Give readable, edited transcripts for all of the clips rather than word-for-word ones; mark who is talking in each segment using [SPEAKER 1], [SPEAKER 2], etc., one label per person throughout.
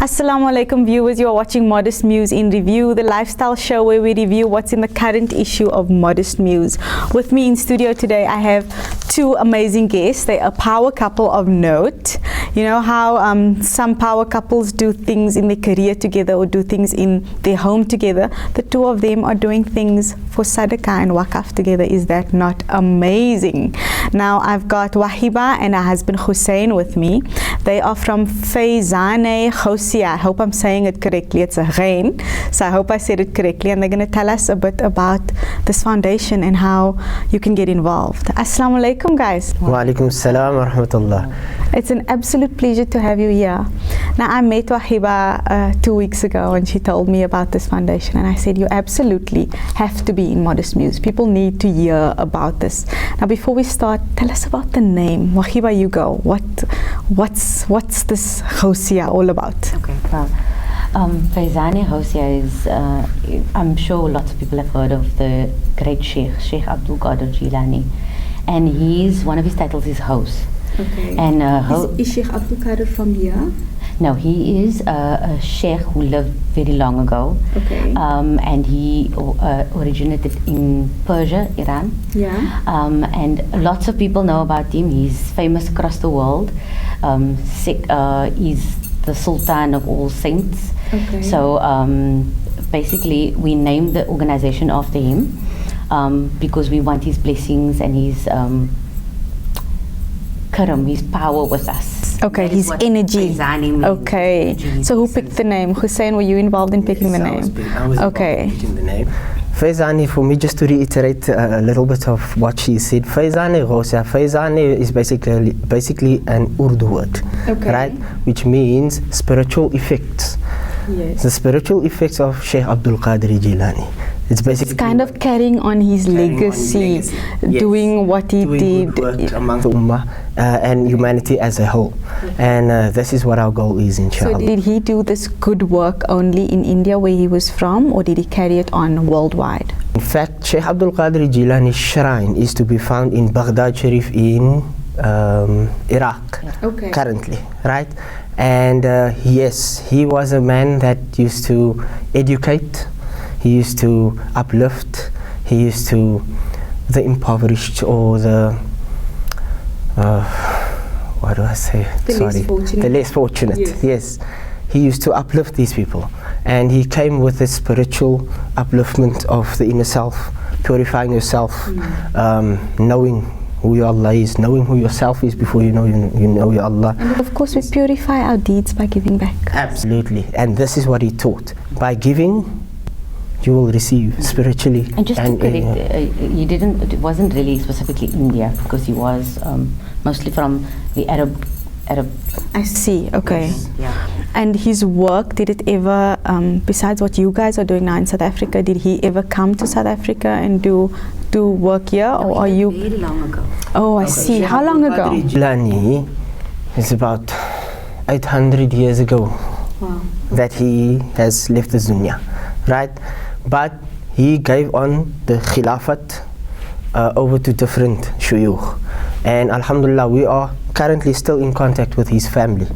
[SPEAKER 1] Assalamu alaikum viewers, you are watching Modest Muse in Review, the lifestyle show where we review what's in the current issue of Modest Muse. With me in studio today I have two amazing guests. They're a power couple of note. You know how some power couples do things in their career together or do things in their home together. The two of them are doing things for Sadaqah and Waqaf together. Is that not amazing? Now I've got Wahiba and her husband Hussein with me. They are from Faizane Ghosia. I hope I'm saying it correctly. It's a ghain, so I hope I said it correctly. And they're going to tell us a bit about this foundation and how you can get involved. Assalamu alaikum, guys.
[SPEAKER 2] Wa alaikum assalam wa rahmatullah.
[SPEAKER 1] It's an absolute pleasure to have you here. Now, I met Wahiba 2 weeks ago and she told me about this foundation, and I said, you absolutely have to be in Modest Muse. People need to hear about this. Now, before we start, tell us about the name. Wahiba, you go. What's this Ghosia all about?
[SPEAKER 3] Okay, well, Faizane Ghosia is, I'm sure lots of people have heard of the great Sheikh Abdul Qadir Jilani, and one of his titles is Ghaus.
[SPEAKER 1] Okay.
[SPEAKER 3] And
[SPEAKER 1] is Sheikh Abdul Qadir from here?
[SPEAKER 3] No, he is a sheikh who lived very long ago.
[SPEAKER 1] Okay.
[SPEAKER 3] And he originated in Persia, Iran.
[SPEAKER 1] Yeah.
[SPEAKER 3] And lots of people know about him. He's famous across the world. He's the Sultan of all saints.
[SPEAKER 1] Okay.
[SPEAKER 3] So basically, we named the organization after him because we want his blessings and his karam, his power with us.
[SPEAKER 1] Okay, his energy. Okay.
[SPEAKER 3] Energy.
[SPEAKER 1] So who picked the name? Hussein, were you involved in picking the name?
[SPEAKER 2] I was
[SPEAKER 1] Okay.
[SPEAKER 2] involved in picking the name. Faizane, for me, just to reiterate a little bit of what she said, Faizane Ghosia. Faizane is basically an Urdu word,
[SPEAKER 1] Okay.
[SPEAKER 2] right? Which means spiritual effects.
[SPEAKER 1] Yes.
[SPEAKER 2] The spiritual effects of Sheikh Abdul Qadir Jilani. It's basically
[SPEAKER 1] Kind of carrying on his legacy, doing what he did.
[SPEAKER 2] Good work among the Ummah and humanity as a whole. And this is what our goal is, inshallah.
[SPEAKER 1] So did he do this good work only in India where he was from, or did he carry it on worldwide?
[SPEAKER 2] In fact, Sheikh Abdul Qadir Jilani's shrine is to be found in Baghdad Sharif in Iraq,
[SPEAKER 1] Okay.
[SPEAKER 2] currently, right? And yes, he was a man that used to educate, he used to uplift, he used to the impoverished or the what do I say? The less fortunate. Yes. He used to uplift these people, and he came with the spiritual upliftment of the inner self, purifying yourself, knowing who your Allah is, knowing who yourself is before you know your Allah.
[SPEAKER 1] And of course we purify our deeds by giving back.
[SPEAKER 2] Absolutely. And this is what he taught. By giving, you will receive spiritually.
[SPEAKER 3] And just to correct, it wasn't really specifically India, because he was mostly from the Arab.
[SPEAKER 1] I see, okay.
[SPEAKER 3] Yes, yeah.
[SPEAKER 1] And his work, did it ever, besides what you guys are doing now in South Africa, did he ever come to South Africa and do work here, or are you?
[SPEAKER 3] Very long ago.
[SPEAKER 1] Oh, I see. How long ago?
[SPEAKER 2] Jilani is about 800 years ago.
[SPEAKER 1] Wow.
[SPEAKER 2] That he has left the dunya, right? But he gave on the khilafat over to different shuyukh, and alhamdulillah, we are currently still in contact with his family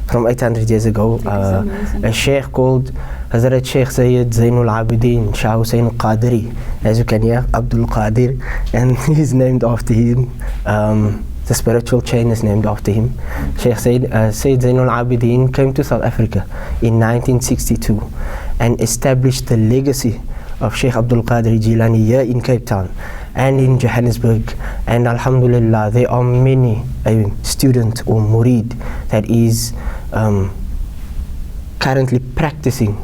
[SPEAKER 2] from 800 years ago. A sheikh called Hazrat Sheikh Sayyid Zainul Abidin Shah Hussein Qadiri, as you can hear, Abdul Qadir, and he's named after him. The spiritual chain is named after him. Sheikh Sayyid Zainul Abidin came to South Africa in 1962 and established the legacy of Sheikh Abdul Qadir Jilani here in Cape Town and in Johannesburg. And alhamdulillah, there are many students or murid that is currently practicing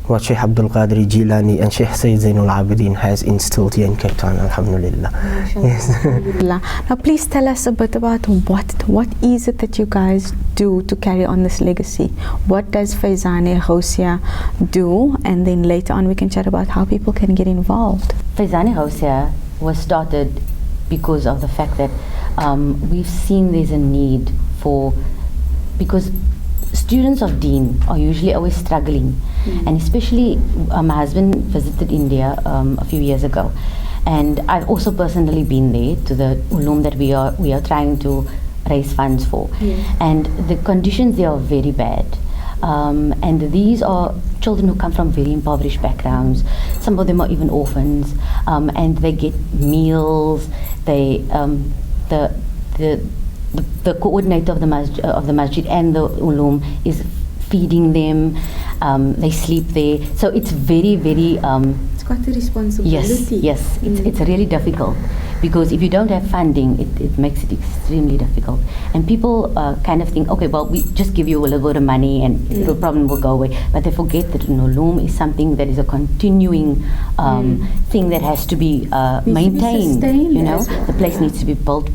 [SPEAKER 2] what Sheikh Abdul Qadir Jilani and Sheikh Sayyid Zainul Abidin has instilled here in Cape Town, alhamdulillah. Yes.
[SPEAKER 1] Now please tell us a bit about what is it that you guys do to carry on this legacy? What does Faizane Ghosia do? And then later on we can chat about how people can get involved.
[SPEAKER 3] Faizane Ghosia was started because of the fact that we've seen there's a need because students of Deen are usually always struggling, and especially my husband visited India a few years ago, and I've also personally been there to the ulum that we are trying to raise funds for, and the conditions there are very bad. And these are children who come from very impoverished backgrounds. Some of them are even orphans, and they get meals. They the coordinator of the masjid and the ulum is feeding them. They sleep there, so it's very, very.
[SPEAKER 1] It's quite a responsibility.
[SPEAKER 3] Yes. It's really difficult, because if you don't have funding, it makes it extremely difficult. And people kind of think, okay, well, we just give you a little bit of money and the problem will go away. But they forget that an ulum is something that is a continuing thing that has to be maintained. You know, the place needs to be built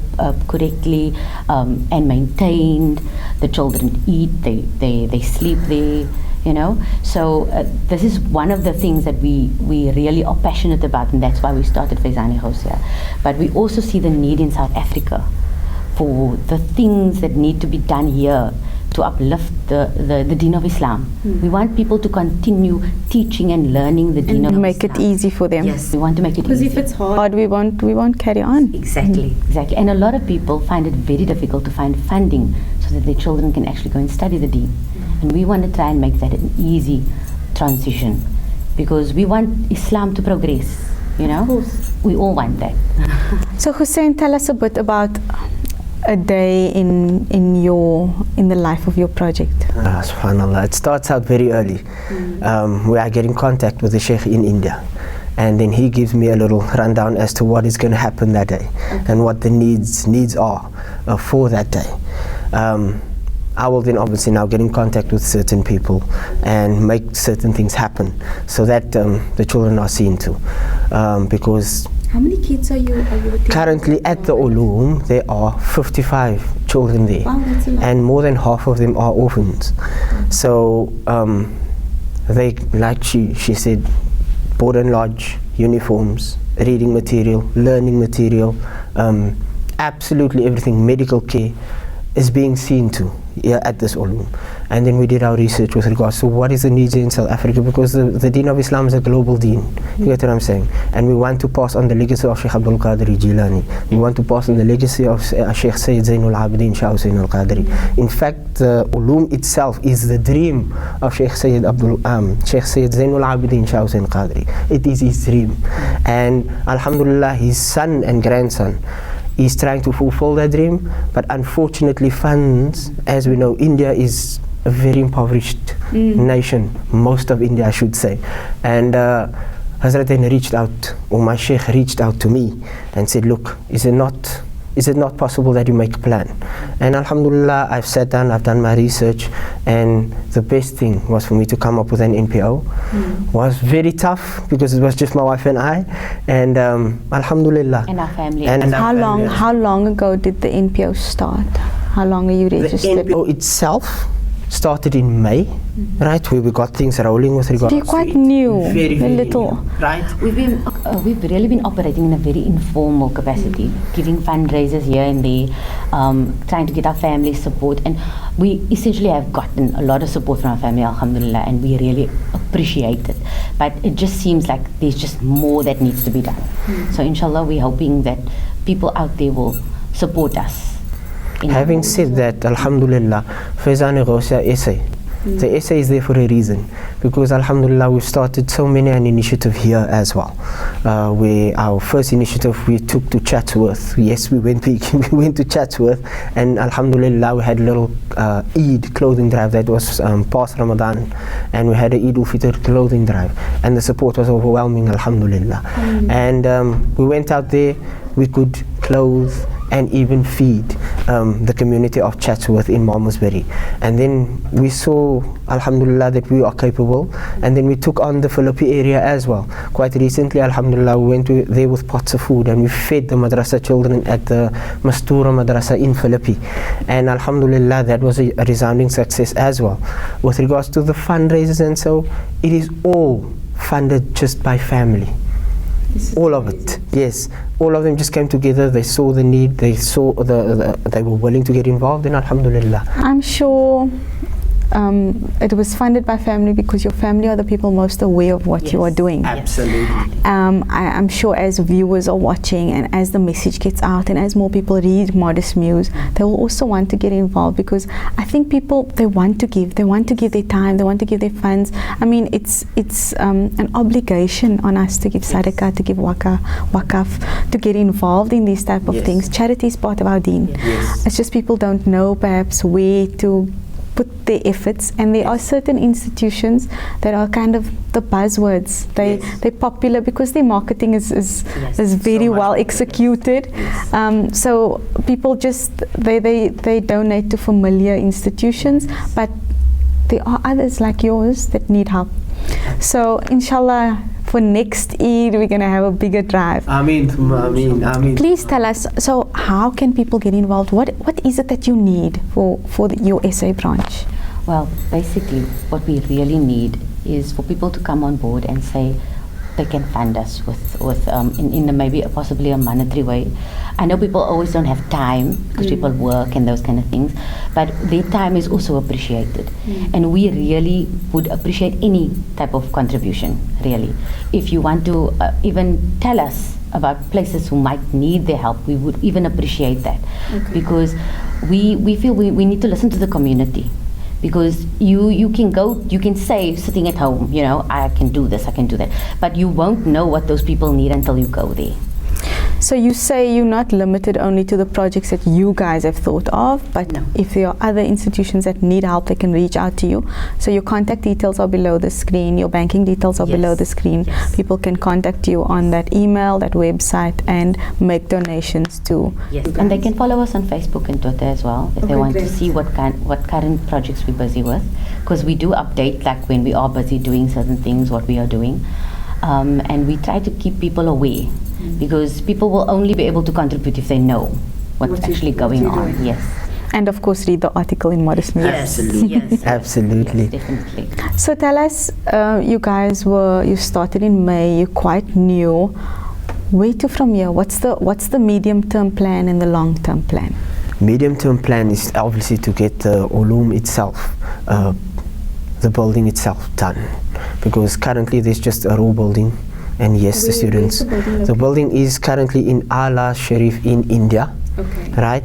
[SPEAKER 3] correctly and maintained. The children eat, they sleep there. You know, so this is one of the things that we really are passionate about, and that's why we started Faizani Ghosia. But we also see the need in South Africa for the things that need to be done here to uplift the Deen of Islam. We want people to continue teaching and learning the Deen of Islam.
[SPEAKER 1] Make it easy for them.
[SPEAKER 3] Yes, we want to make it
[SPEAKER 1] because
[SPEAKER 3] easy.
[SPEAKER 1] if it's hard, we won't carry on.
[SPEAKER 3] Exactly. And a lot of people find it very difficult to find funding so that their children can actually go and study the Deen. And we want to try and make that an easy transition, because we want Islam to progress, you know? Of course. We all want that.
[SPEAKER 1] So Hussein, tell us a bit about a day in the life of your project.
[SPEAKER 2] Subhanallah, it starts out very early. We are getting contact with the Sheikh in India, and then he gives me a little rundown as to what is going to happen that day and what the needs are for that day. I will then obviously now get in contact with certain people and make certain things happen so that the children are seen to. Because
[SPEAKER 1] how many kids are you
[SPEAKER 2] currently at the Ulum? There are 55 children there.
[SPEAKER 1] Wow, that's a lot.
[SPEAKER 2] And more than half of them are orphans. So they, like she said, board and lodge, uniforms, reading material, learning material, absolutely everything, medical care is being seen to at this Ulum. And then we did our research with regards to what is the needs in South Africa, because the Deen of Islam is a global deen. You get what I'm saying? And we want to pass on the legacy of Sheikh Abdul Qadir Jilani. We want to pass on the legacy of Sheikh Sayyid Zainul Abidin Shah Hussein al-Qadri. In fact, the Ulum itself is the dream of Sheikh Sayyid Zainul Abidin Shah Hussein al-Qadri. It is his dream. And Alhamdulillah, his son and grandson is trying to fulfill that dream, but unfortunately funds, as we know, India is a very impoverished nation, most of India I should say. And Hazrat then reached out, or my Sheikh reached out to me and said, look, is it not possible that you make a plan? And Alhamdulillah, I've sat down, I've done my research, and the best thing was for me to come up with an NPO. Was very tough because it was just my wife and I, and Alhamdulillah.
[SPEAKER 3] And our family.
[SPEAKER 2] And
[SPEAKER 1] how long ago did the NPO start? How long are you registered?
[SPEAKER 2] The NPO itself started in May, right? Where we got things rolling with regards to
[SPEAKER 1] you're quite new,
[SPEAKER 2] very
[SPEAKER 1] little.
[SPEAKER 2] New, right?
[SPEAKER 3] We've really been operating in a very informal capacity, giving fundraisers here and there, trying to get our family support, and we essentially have gotten a lot of support from our family, alhamdulillah, and we really appreciate it. But it just seems like there's just more that needs to be done. So inshallah, we're hoping that people out there will support us.
[SPEAKER 2] Having said that, alhamdulillah, Faizani Ghosia essay. The essay is there for a reason, because alhamdulillah we've started so many an initiative here as well. Where our first initiative we took to Chatsworth. Yes, we went to Chatsworth, and alhamdulillah we had a little Eid clothing drive that was past Ramadan, and we had an Eid al-Fitr clothing drive, and the support was overwhelming, alhamdulillah. And we went out there, we could clothe and even feed the community of Chatsworth in Malmesbury. And then we saw, alhamdulillah, that we are capable, and then we took on the Philippi area as well. Quite recently, alhamdulillah, we went there with pots of food, and we fed the madrasa children at the Mastura Madrasa in Philippi. And alhamdulillah, that was a resounding success as well. With regards to the fundraisers and so, it is all funded just by family. All of it, yes. All of them just came together, they saw the need, they saw they were willing to get involved, and alhamdulillah.
[SPEAKER 1] I'm sure it was funded by family because your family are the people most aware of what you are doing.
[SPEAKER 2] Absolutely.
[SPEAKER 1] I'm sure as viewers are watching and as the message gets out and as more people read Modest Muse, they will also want to get involved, because I think people, they want to give their time, they want to give their funds. I mean, it's an obligation on us to give sadaqah, to give wakaf, to get involved in these type of things. Charity is part of our deen. It's just people don't know perhaps where to put their efforts, and there are certain institutions that are kind of the buzzwords. They're popular because their marketing is very well executed. So people just they donate to familiar institutions, but there are others like yours that need help. So inshallah, for next Eid, we're going to have a bigger drive.
[SPEAKER 2] Ameen.
[SPEAKER 1] Please tell us, so how can people get involved? What is it that you need for your SA branch?
[SPEAKER 3] Well, basically, what we really need is for people to come on board and say they can fund us with in maybe possibly a monetary way. I know people always don't have time because people work and those kind of things, but their time is also appreciated, and we really would appreciate any type of contribution. Really, if you want to even tell us about places who might need their help, we would even appreciate that, because we feel we need to listen to the community. Because you can say sitting at home, you know, I can do this, I can do that, but you won't know what those people need until you go there.
[SPEAKER 1] So you say you're not limited only to the projects that you guys have thought of, but if there are other institutions that need help, they can reach out to you. So your contact details are below the screen, your banking details are below the screen. People can contact you on that email, that website, and make donations to you guys.
[SPEAKER 3] And they can follow us on Facebook and Twitter as well if they want to see what current projects we're busy with, because we do update like when we are busy doing certain things, what we are doing, and we try to keep people aware. Because people will only be able to contribute if they know what's actually going on. Yes.
[SPEAKER 1] And of course, read the article in Modest Muse.
[SPEAKER 3] Yes.
[SPEAKER 2] Absolutely.
[SPEAKER 3] Yes, definitely.
[SPEAKER 1] So tell us, you started in May, you're quite new. Where to from here? What's the medium-term plan and the long-term plan?
[SPEAKER 2] Medium-term plan is obviously to get the ulum itself, the building itself done, because currently there's just a raw building. And yes, the students. The building is currently in Ala Sharif in India, right?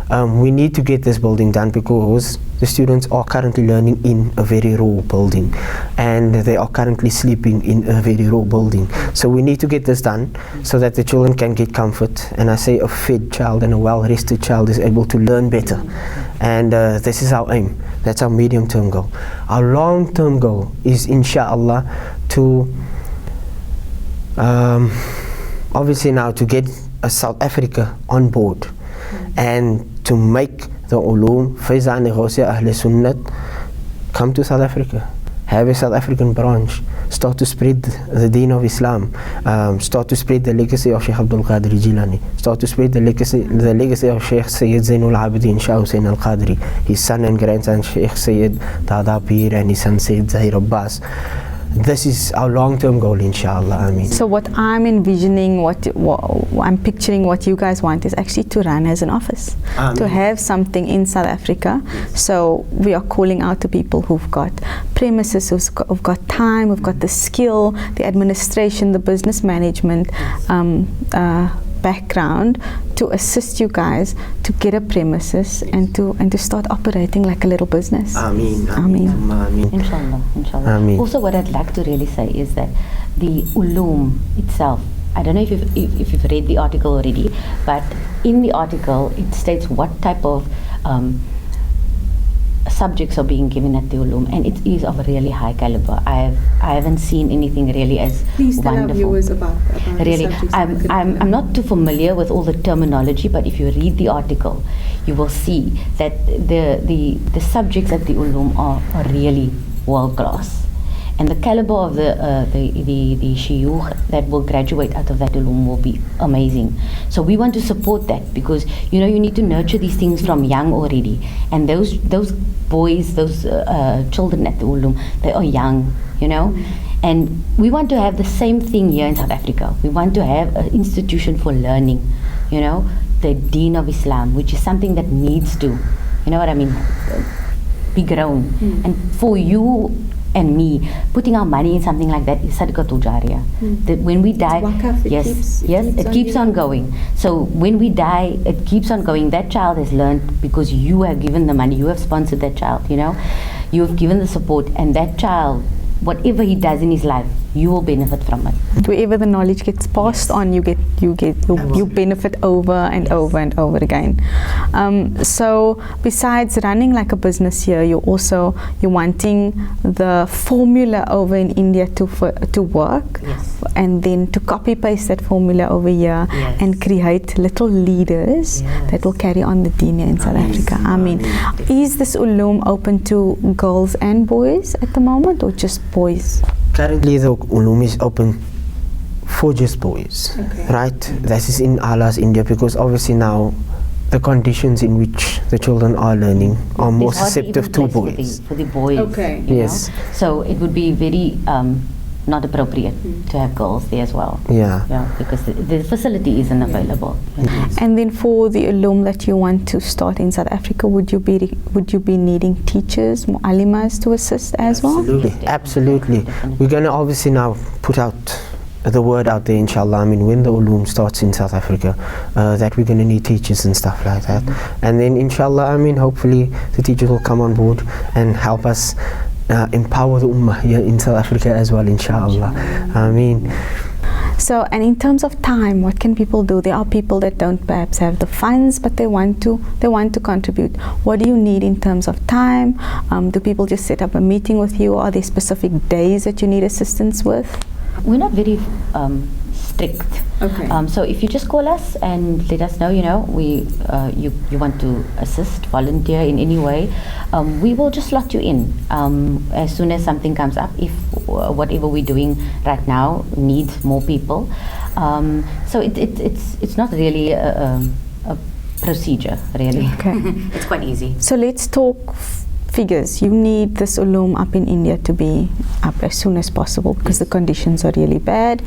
[SPEAKER 2] We need to get this building done because the students are currently learning in a very raw building, and they are currently sleeping in a very raw building. So we need to get this done so that the children can get comfort. And I say a fed child and a well-rested child is able to learn better. And this is our aim. That's our medium-term goal. Our long-term goal is, inshallah, to obviously now to get South Africa on board and to make the ulum Faiza Negosya Ahl Sunnat come to South Africa, have a South African branch, start to spread the deen of Islam, start to spread the legacy of Sheikh Abdul Qadir Jilani, start to spread the legacy of Sheikh Sayyid Zainul Abidin Shah Hussein Al Qadri, his son and grandson Sheikh Sayyid Dada Pir and his son Sayyid Zahir Abbas. This is our long-term goal, inshallah. I mean.
[SPEAKER 1] So what I'm envisioning, what I'm picturing, what you guys want is actually to run as an office, to have something in South Africa. So we are calling out to people who've got premises, who've got time, who've got the skill, the administration, the business management background to assist you guys to get a premises and to start operating like a little business.
[SPEAKER 2] Ameen.
[SPEAKER 3] Inshallah.
[SPEAKER 2] Ameen.
[SPEAKER 3] Also, what I'd like to really say is that the ulum itself, I don't know if you've read the article already, but in the article it states what type of subjects are being given at the ulum, and it is of a really high caliber. I haven't seen anything really as
[SPEAKER 1] Please tell
[SPEAKER 3] wonderful.
[SPEAKER 1] Our viewers about
[SPEAKER 3] really,
[SPEAKER 1] the subjects.
[SPEAKER 3] I'm not too familiar with all the terminology, but if you read the article, you will see that the subjects at the ulum are really world class. And the caliber of the shuyukh that will graduate out of that ulum will be amazing. So we want to support that, because you need to nurture these things from young already. And those boys, those children at the ulum, they are young, And we want to have the same thing here in South Africa. We want to have an institution for learning, the Deen of Islam, which is something that needs to, you know what I mean? be grown. And for you and me, putting our money in something like that is sadaqatul jariyah. That when we die,
[SPEAKER 1] wakaf,
[SPEAKER 3] it keeps on going. So when we die, it keeps on going. That child has learned because you have given the money, you have sponsored that child, you know, you have given the support, and that child, whatever he does in his life, you will benefit from it.
[SPEAKER 1] Wherever the knowledge gets passed on, you benefit over and over and over again. So besides running like a business here, you're wanting the formula over in India to work, and then to copy paste that formula over here and create little leaders that will carry on the deen in South Africa. I mean, is this ulum open to girls and boys at the moment, or just boys?
[SPEAKER 2] Currently, the ulum is open for just boys, right? That is in Allah's India, because obviously now the conditions in which the children are learning are more susceptible to boys.
[SPEAKER 3] For the boys, you know? So it would be very not appropriate to have girls there as well. Because the facility isn't available.
[SPEAKER 1] And then for the ulum that you want to start in South Africa, would you be needing teachers, mu'allimas to assist as well?
[SPEAKER 2] Absolutely. We're going to obviously now put out the word out there, inshallah. I mean, when the ulum starts in South Africa, that we're going to need teachers and stuff like that. And then inshallah, I mean, hopefully the teachers will come on board and help us empower the ummah here in South Africa as well, inshallah. I mean,
[SPEAKER 1] so, and in terms of time, what can people do? There are people that don't perhaps have the funds, but they want to contribute. What do you need in terms of time? Do people just set up a meeting with you? Are there specific days that you need assistance with?
[SPEAKER 3] We're not very strict. So if you just call us and let us know, you know, you want to assist, volunteer in any way, we will just slot you in as soon as something comes up. If whatever we're doing right now needs more people, so it's not really a procedure, really. It's quite easy.
[SPEAKER 1] So let's talk figures. You need this ulum up in India to be up as soon as possible, because the conditions are really bad.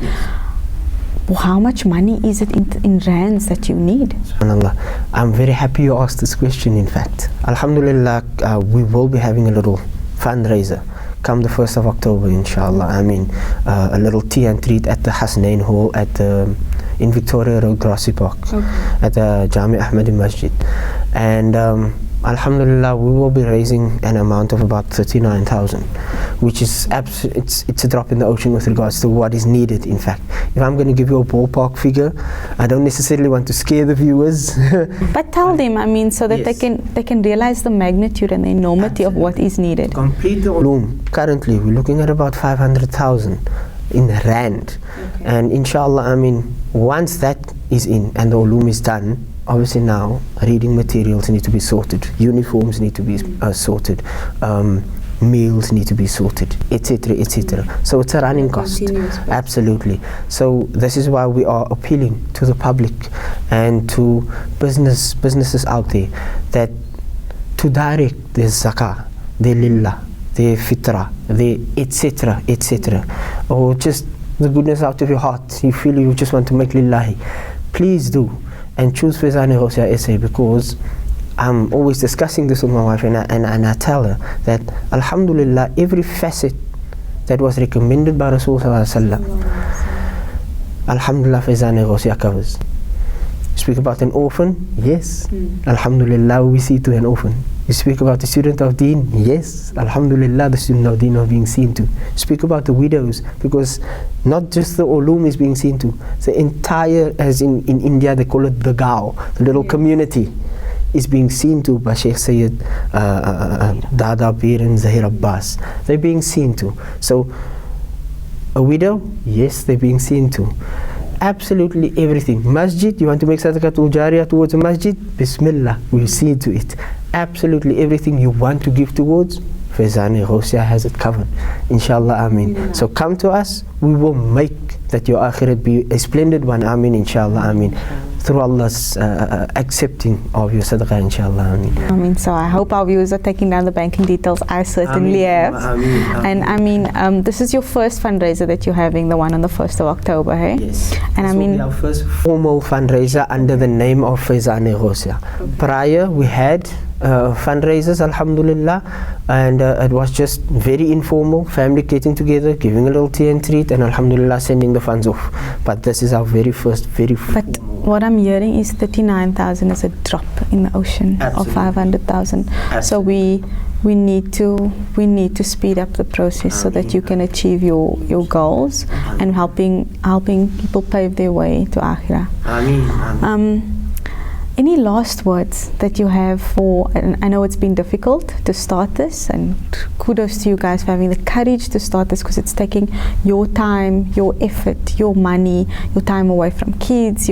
[SPEAKER 1] How much money is it in rands that you need? SubhanAllah.
[SPEAKER 2] I'm very happy you asked this question, in fact. Alhamdulillah, we will be having a little fundraiser come the 1st of October, inshallah. I mean, a little tea and treat at the Hasnain Hall in Victoria Road, Grassy Park, at the Jami Ahmadi Masjid. And alhamdulillah, we will be raising an amount of about 39,000, which is it's a drop in the ocean with regards to what is needed. In fact, if I'm going to give you a ballpark figure, I don't necessarily want to scare the viewers.
[SPEAKER 1] But tell them, I mean, so that they can realize the magnitude and the enormity of what is needed.
[SPEAKER 2] Complete the ulum. Currently, we're looking at about 500,000 in rand, and inshallah, I mean, once that is in and the ulum is done, obviously now reading materials need to be sorted, uniforms need to be sorted, meals need to be sorted, etc., etc. So it's a running cost. Absolutely. So this is why we are appealing to the public and to businesses out there that to direct their zakah, their lillah, their fitrah, their etc., etc., or just the goodness out of your heart. You feel you just want to make lillahi, please do. And choose Faizane Ghosia SA, because I'm always discussing this with my wife, and I tell her that alhamdulillah, every facet that was recommended by Rasulullah sallallahu alaihi wasallam, alhamdulillah, Faizane Ghosia covers. Speak about an orphan, yes, alhamdulillah, we see to an orphan. You speak about the student of Deen, yes, alhamdulillah, the student of Deen are being seen to. Speak about the widows, because not just the ulum is being seen to, the entire, as in India they call it the Gao, the little community is being seen to by Sheikh Sayyid Dada Bir and Zahir Abbas. They're being seen to. So a widow, yes, they're being seen to. Absolutely everything. Masjid, you want to make sadaqatul jariyah towards a masjid? Bismillah, we'll see to it. Absolutely everything you want to give towards, Faizane Ghosia has it covered, inshallah, ameen. So come to us, we will make that your akhirat be a splendid one, ameen, inshallah, ameen, through Allah's accepting of your sadaqah, inshallah, ameen.
[SPEAKER 1] I mean, so I hope our viewers are taking down the banking details. I certainly have. And I mean, this is your first fundraiser that you're having, the one on the 1st of October, hey?
[SPEAKER 2] Yes.
[SPEAKER 1] And
[SPEAKER 2] this
[SPEAKER 1] I mean,
[SPEAKER 2] will be our first formal fundraiser under the name of Faizane Ghosia. Prior, we had fundraisers, alhamdulillah, and it was just very informal, family getting together, giving a little tea and treat, and alhamdulillah sending the funds off. But this is our very first,
[SPEAKER 1] But what I'm hearing is 39,000 is a drop in the ocean of 500,000. So we need to speed up the process so that you can achieve your goals and helping people pave their way to Akhirah. Any last words that you have for, and I know it's been difficult to start this, and kudos to you guys for having the courage to start this, because it's taking your time, your effort, your money, your time away from kids.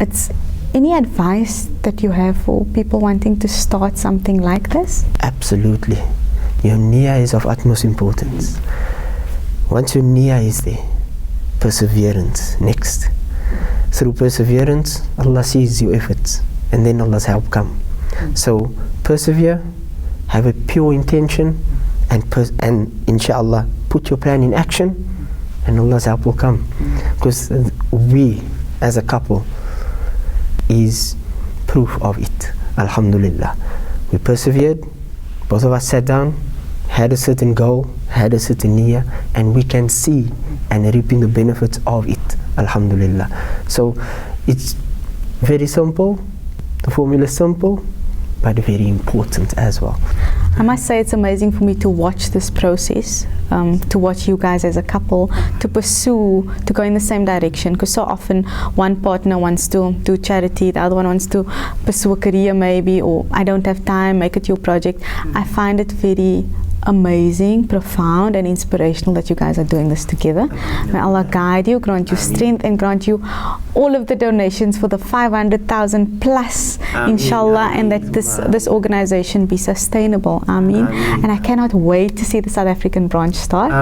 [SPEAKER 1] It's any advice that you have for people wanting to start something like this?
[SPEAKER 2] Absolutely. Your niyyah is of utmost importance. Once your niyyah is there, perseverance next. Through perseverance, Allah sees your efforts, and then Allah's help come. So persevere, have a pure intention, and inshallah put your plan in action, and Allah's help will come. Because we as a couple is proof of it. Alhamdulillah, we persevered. Both of us sat down, had a certain goal, had a certain niyyah, and we can see and reaping the benefits of it. Alhamdulillah. So it's very simple, the formula is simple, but very important as well.
[SPEAKER 1] I must say it's amazing for me to watch this process, to watch you guys as a couple, to pursue, to go in the same direction, because so often one partner wants to do charity, the other one wants to pursue a career maybe, or I don't have time, make it your project. I find it very amazing, profound and inspirational that you guys are doing this together. May Allah guide you, grant you strength, and grant you all of the donations for the 500,000 plus, inshallah, and that this organization be sustainable. Ameen. And I cannot wait to see the South African branch start.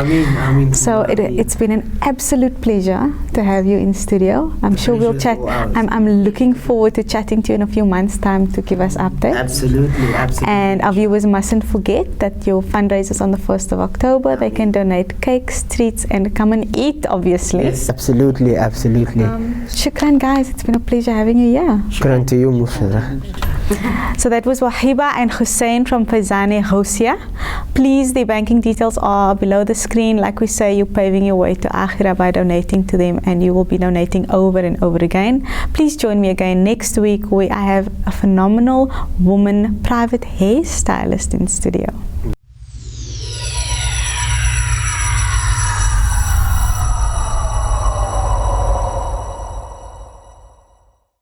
[SPEAKER 1] So it's been an absolute pleasure to have you in studio. I'm sure we'll chat. I'm looking forward to chatting to you in a few months' time to give us updates.
[SPEAKER 2] Absolutely.
[SPEAKER 1] And our viewers mustn't forget that your fundraisers on the 1st of October. They can donate cakes, treats, and come and eat, obviously.
[SPEAKER 2] Yes, absolutely.
[SPEAKER 1] Shukran, guys. It's been a pleasure having you here.
[SPEAKER 2] Shukran to you, Mushra.
[SPEAKER 1] So that was Wahiba and Hussein from Faizane Housia. Please, the banking details are below the screen. Like we say, you're paving your way to Akhirah by donating to them, and you will be donating over and over again. Please join me again next week, where I have a phenomenal woman private hairstylist in studio.